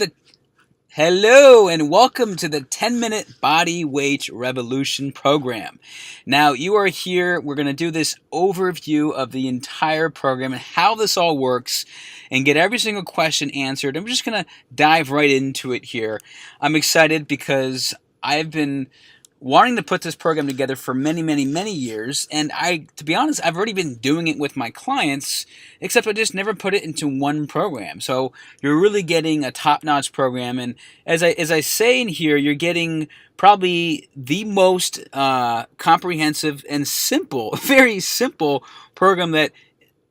The Hello and welcome to the 10-minute body weight revolution program. Now you are here, we're going to do this overview of the entire program and how this all works and get every single question answered. I'm just going to dive right into it here. I'm excited because I've been wanting to put this program together for many years, and to be honest, I've already been doing it with my clients, except I just never put it into one program. So you're really getting a top-notch program, and as I say in here, you're getting probably the most comprehensive and simple, very simple program that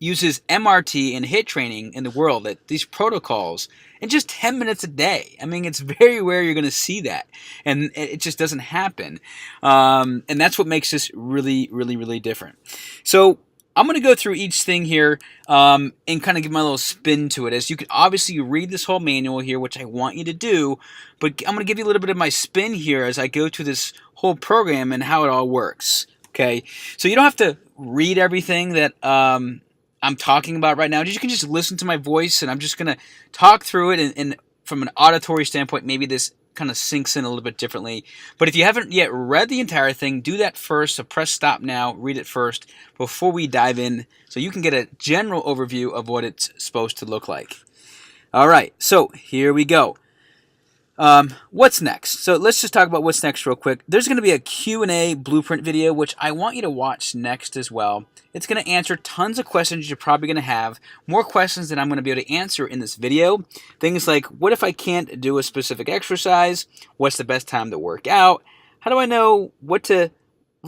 uses MRT and HIIT training in the world, that these protocols, in just 10 minutes a day. I mean, it's very rare you're going to see that, and it just doesn't happen. And that's what makes this really different. So I'm going to go through each thing here and kind of give my little spin to it. As you can obviously read this whole manual here, which I want you to do, but I'm going to give you a little bit of my spin here as I go through this whole program and how it all works. Okay, so you don't have to read everything that I'm talking about right now. You can just listen to my voice, and I'm just going to talk through it, and from an auditory standpoint, maybe this kind of sinks in a little bit differently. But if you haven't yet read the entire thing, do that first. So press stop now, read it first before we dive in, so you can get a general overview of what it's supposed to look like. All right, so here we go. What's next? So let's just talk about what's next real quick. There's going to be a Q&A blueprint video, which I want you to watch next as well. It's going to answer tons of questions you're probably going to have, more questions than I'm going to be able to answer in this video. Things like, what if I can't do a specific exercise? What's the best time to work out? How do I know what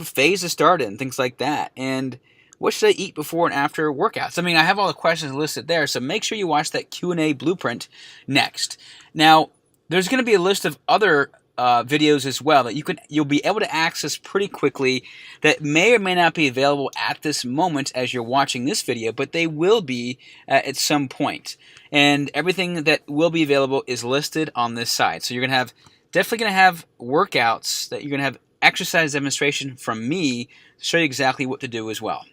phase to start in? Things like that. And what should I eat before and after workouts? I mean, I have all the questions listed there, so make sure you watch that Q&A blueprint next. Now, there's going to be a list of other videos as well that you'll be able to access pretty quickly that may or may not be available at this moment as you're watching this video, but they will be at some point. And everything that will be available is listed on this side. So you're definitely going to have workouts, that you're going to have exercise demonstration from me to show you exactly what to do as well.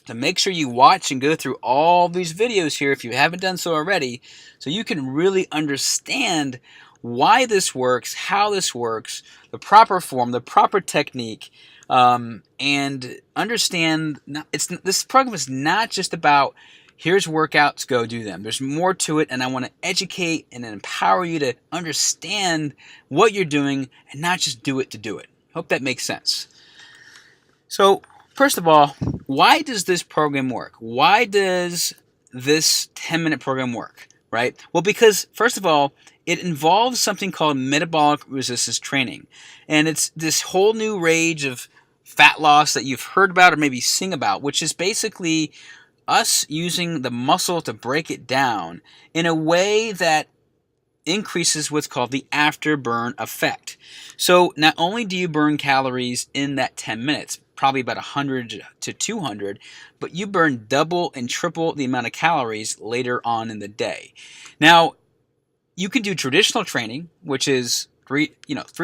So make sure you watch and go through all these videos here if you haven't done so already, so you can really understand why this works, how this works, the proper form, the proper technique, and understand this program is not just about here's workouts, go do them. There's more to it, and I want to educate and empower you to understand what you're doing and not just do it to do it. Hope that makes sense. So, first of all, why does this program work? Why does this 10-minute program work, right? Well, because, first of all, it involves something called metabolic resistance training. And it's this whole new rage of fat loss that you've heard about or maybe sing about, which is basically us using the muscle to break it down in a way that increases what's called the afterburn effect. So not only do you burn calories in that 10 minutes, probably about 100 to 200, but you burn double and triple the amount of calories later on in the day. Now, you can do traditional training, which is 3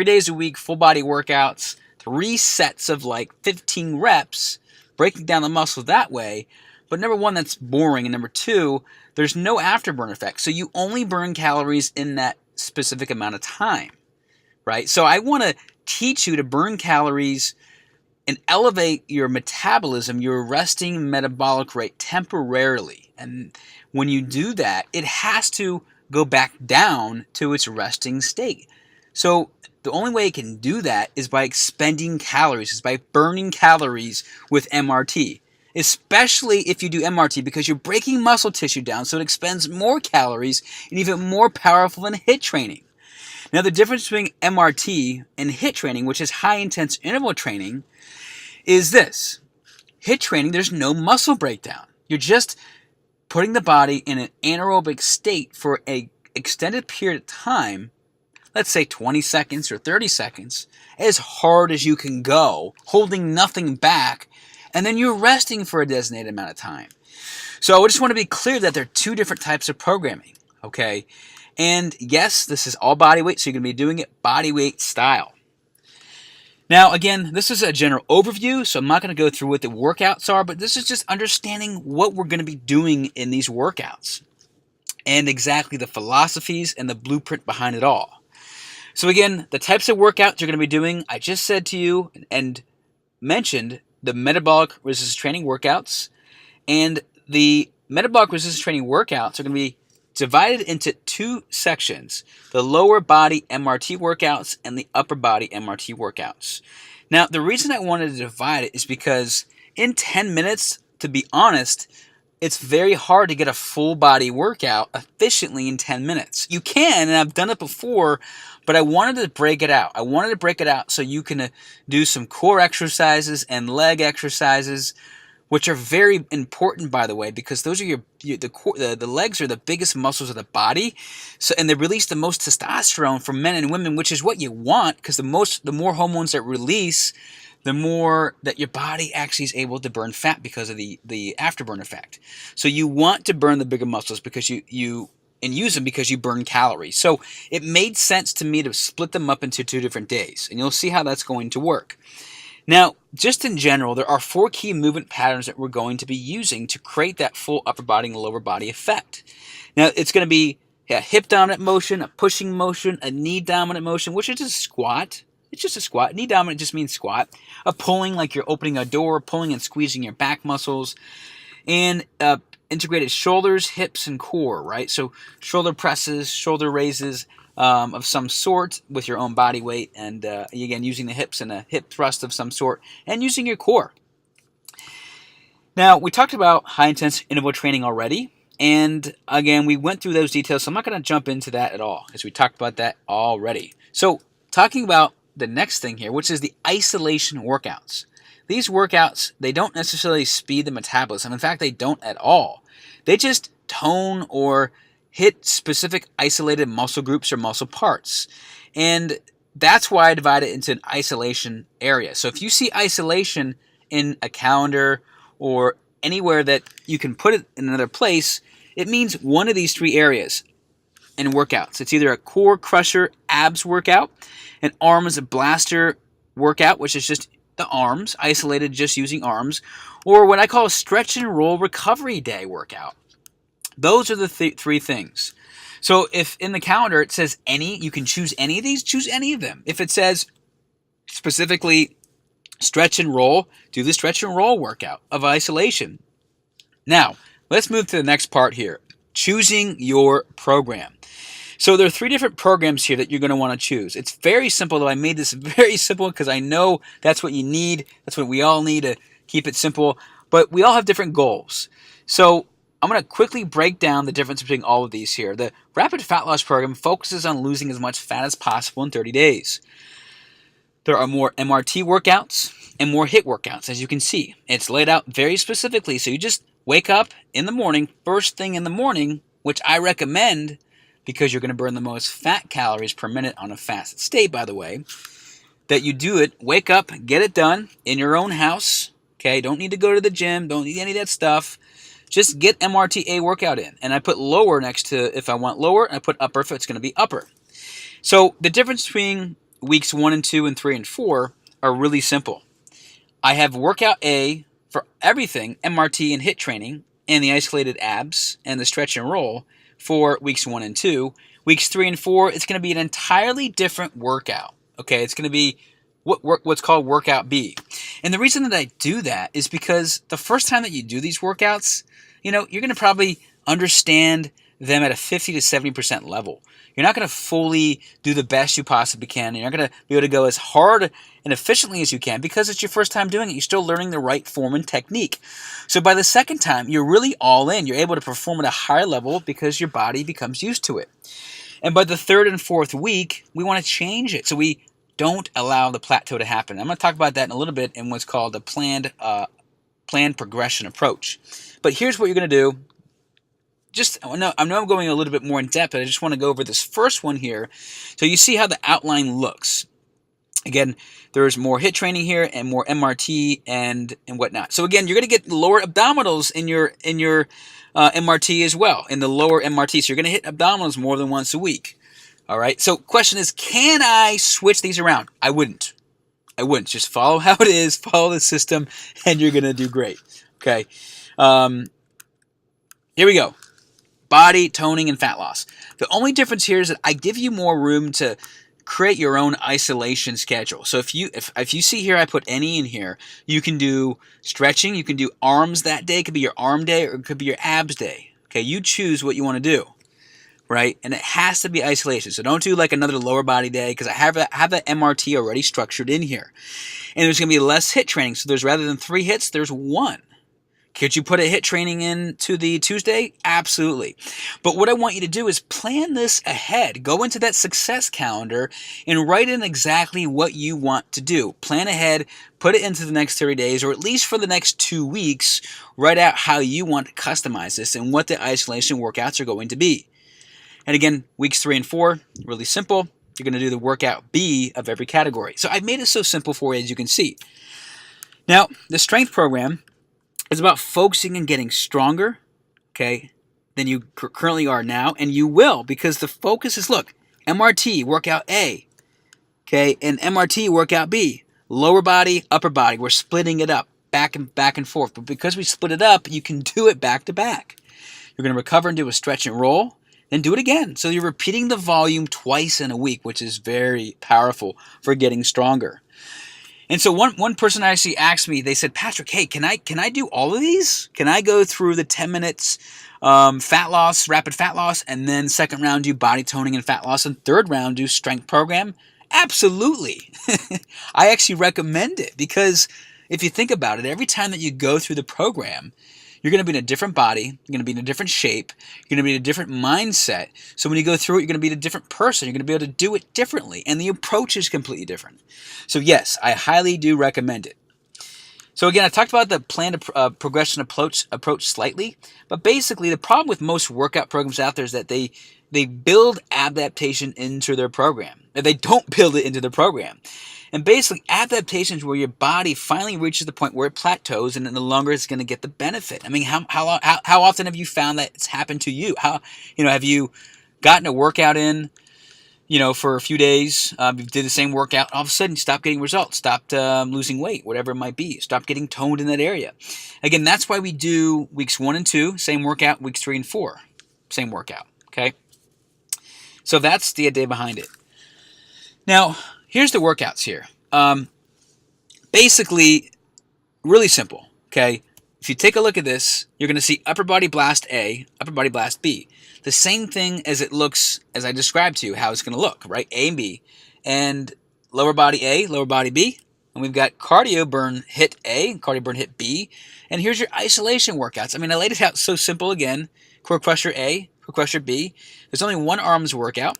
days a week, full body workouts, 3 sets of like 15 reps, breaking down the muscle that way. But number one, that's boring. And number two, there's no afterburn effect. So you only burn calories in that specific amount of time, right? So I want to teach you to burn calories and elevate your metabolism, your resting metabolic rate temporarily. And when you do that, it has to go back down to its resting state. So the only way it can do that is by expending calories, is by burning calories with MRT. Especially if you do MRT, because you're breaking muscle tissue down, so it expends more calories and even more powerful than HIIT training. Now, the difference between MRT and HIIT training, which is high-intense interval training, is this. HIIT training, there's no muscle breakdown. You're just putting the body in an anaerobic state for an extended period of time, let's say 20 seconds or 30 seconds, as hard as you can go, holding nothing back, and then you're resting for a designated amount of time. So I just want to be clear that there are 2 different types of programming, okay? And yes, this is all body weight, so you're going to be doing it body weight style. Now, again, this is a general overview, so I'm not going to go through what the workouts are, but this is just understanding what we're going to be doing in these workouts. and exactly the philosophies and the blueprint behind it all. So again, the types of workouts you're going to be doing, I just said to you and mentioned the metabolic resistance training workouts. And the metabolic resistance training workouts are going to be divided into two sections: the lower body MRT workouts and the upper body MRT workouts. Now, the reason I wanted to divide it is because in 10 minutes, to be honest, it's very hard to get a full body workout efficiently in 10 minutes. You can, and I've done it before, but I wanted to break it out. I wanted to break it out so you can do some core exercises and leg exercises, which are very important, by the way, because those are the legs are the biggest muscles of the body, so and they release the most testosterone for men and women, which is what you want, because the more hormones that release, the more that your body actually is able to burn fat because of the afterburn effect. So you want to burn the bigger muscles because you use them because you burn calories. So it made sense to me to split them up into 2 different days, and you'll see how that's going to work. Now, just in general, there are 4 key movement patterns that we're going to be using to create that full upper body and lower body effect. Now, it's going to be a hip dominant motion, a pushing motion, a knee dominant motion, which is a squat. It's just a squat. Knee dominant just means squat. A pulling, like you're opening a door, pulling and squeezing your back muscles. And integrated shoulders, hips, and core, right? So shoulder presses, shoulder raises, of some sort with your own body weight, and again using the hips and a hip thrust of some sort, and using your core. Now, we talked about high intense interval training already, and again we went through those details, so I'm not going to jump into that at all, because we talked about that already. So talking about the next thing here, which is the isolation workouts. These workouts, they don't necessarily speed the metabolism. In fact, they don't at all. They just tone or hit specific isolated muscle groups or muscle parts. And that's why I divide it into an isolation area. So if you see isolation in a calendar or anywhere that you can put it in another place, it means one of these 3 areas in workouts. It's either a core crusher abs workout, an arms blaster workout, which is just the arms, isolated just using arms, or what I call a stretch and roll recovery day workout. Those are the 3 things. So if in the calendar it says any, you can choose any of these, choose any of them. If it says specifically stretch and roll, do the stretch and roll workout of isolation. Now, let's move to the next part here, choosing your program. So there are 3 different programs here that you're going to want to choose. It's very simple, though. I made this very simple because I know that's what you need. That's what we all need to keep it simple. But we all have different goals. So I'm going to quickly break down the difference between all of these here. The Rapid Fat Loss Program focuses on losing as much fat as possible in 30 days. There are more MRT workouts and more HIIT workouts, as you can see. It's laid out very specifically. So you just wake up in the morning, first thing in the morning, which I recommend because you're going to burn the most fat calories per minute on a fasted state, by the way, that you do it, wake up, get it done in your own house. Okay, don't need to go to the gym, don't need any of that stuff. Just get MRTA workout in. And I put lower next to if I want lower, and I put upper if it's going to be upper. So the difference between weeks 1 and 2 and 3 and 4 are really simple. I have workout A for everything, MRT and HIIT training, and the isolated abs and the stretch and roll for weeks 1 and 2. Weeks 3 and 4, it's going to be an entirely different workout. Okay, it's going to be what's called workout B. And the reason that I do that is because the first time that you do these workouts, you're going to probably understand them at a 50 to 70% level. You're not going to fully do the best you possibly can. You're not going to be able to go as hard and efficiently as you can because it's your first time doing it. You're still learning the right form and technique. So by the second time, you're really all in. You're able to perform at a higher level because your body becomes used to it. And by the 3rd and 4th week, we want to change it so we don't allow the plateau to happen. I'm going to talk about that in a little bit in what's called the planned progression approach. But here's what you're going to do. I know I'm going a little bit more in depth, but I just want to go over this first one here so you see how the outline looks. Again, there's more HIIT training here and more MRT and whatnot. So again, you're going to get lower abdominals in your MRT as well, in the lower MRT. So you're going to hit abdominals more than once a week. All right. So question is, can I switch these around? I wouldn't. Just follow how it is, follow the system, and you're going to do great. Okay. Here we go. body toning and fat loss. The only difference here is that I give you more room to create your own isolation schedule. So if you see here, I put any in here, you can do stretching, you can do arms that day. It could be your arm day or it could be your abs day. Okay, you choose what you want to do, right? And it has to be isolation. So don't do like another lower body day because I have that MRT already structured in here. And there's going to be less HIIT training. So there's rather than 3 hits, there's 1. Could you put a HIIT training into the Tuesday? Absolutely. But what I want you to do is plan this ahead. Go into that success calendar and write in exactly what you want to do. Plan ahead, put it into the next 30 days, or at least for the next 2 weeks, write out how you want to customize this and what the isolation workouts are going to be. And again, weeks 3 and 4, really simple. You're going to do the workout B of every category. So I've made it so simple for you, as you can see. Now, the strength program is about focusing and getting stronger, okay, than you currently are now, and you will, because the focus is, look, MRT, workout A, okay, and MRT, workout B, lower body, upper body. We're splitting it up, back and forth, but because we split it up, you can do it back to back. You're going to recover and do a stretch and roll, then do it again. So you're repeating the volume twice in a week, which is very powerful for getting stronger. And so one person actually asked me, they said, Patrick, hey, can I do all of these? Can I go through the 10 minutes fat loss, rapid fat loss, and then second round do body toning and fat loss, and third round do strength program? Absolutely. I actually recommend it because if you think about it, every time that you go through the program, you're going to be in a different body, you're going to be in a different shape, you're going to be in a different mindset. So when you go through it, you're going to be a different person. You're going to be able to do it differently, and the approach is completely different. So yes, I highly do recommend it. So again, I talked about the planned progression approach slightly, but basically the problem with most workout programs out there is that they build adaptation into their program. They don't build it into their program. And basically, adaptation is where your body finally reaches the point where it plateaus and no longer is going to get the benefit. I mean, how often have you found that it's happened to you? Have you gotten a workout in, for a few days, you did the same workout, all of a sudden you stopped getting results, stopped losing weight, whatever it might be, stopped getting toned in that area. Again, that's why we do weeks 1 and 2, same workout, weeks 3 and 4, same workout, okay? So that's the idea behind it. Now, here's the workouts here. Basically, really simple, okay? If you take a look at this, you're going to see upper body blast A, upper body blast B. The same thing as it looks, as I described to you, how it's going to look, right? A and B. And lower body A, lower body B. And we've got cardio burn hit A, cardio burn hit B. And here's your isolation workouts. I mean, I laid it out so simple again. Core crusher A, core crusher B. There's only one arms workout.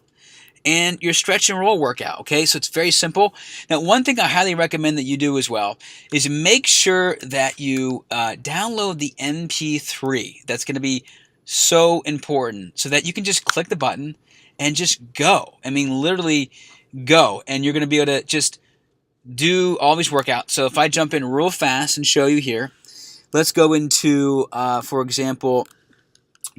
And your stretch and roll workout, okay? So it's very simple. Now, one thing I highly recommend that you do as well is make sure that you download the MP3. That's going to be so important so that you can just click the button and just go. I mean, literally go. And you're going to be able to just do all these workouts. So if I jump in real fast and show you here, let's go into, for example,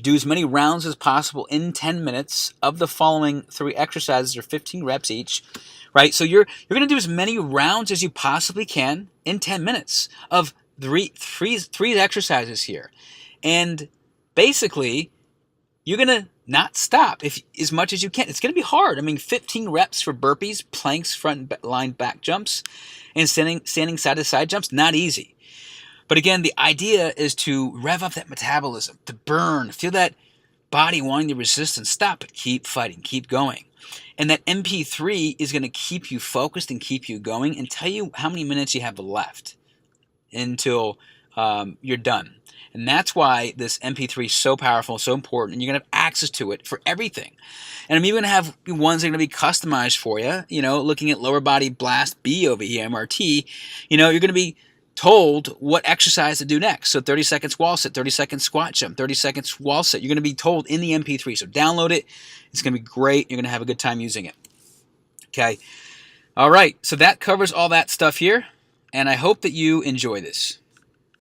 do as many rounds as possible in 10 minutes of the following 3 exercises or 15 reps each, right? So you're going to do as many rounds as you possibly can in 10 minutes of three exercises here. And basically, you're going to not stop as much as you can. It's going to be hard. I mean, 15 reps for burpees, planks, front line back jumps, and standing side to side jumps, not easy. But again, the idea is to rev up that metabolism, to burn, feel that body wanting to resist and stop it. Keep fighting, keep going. And that MP3 is going to keep you focused and keep you going and tell you how many minutes you have left until you're done. And that's why this MP3 is so powerful, so important, and you're going to have access to it for everything. And I'm even going to have ones that are going to be customized for you, looking at lower body blast B over here, MRT, you're going to be told what exercise to do next. So 30 seconds wall sit, 30 seconds squat jump, 30 seconds wall sit. You're going to be told in the MP3. So download it. It's going to be great. You're going to have a good time using it. Okay. All right. So that covers all that stuff here. And I hope that you enjoy this.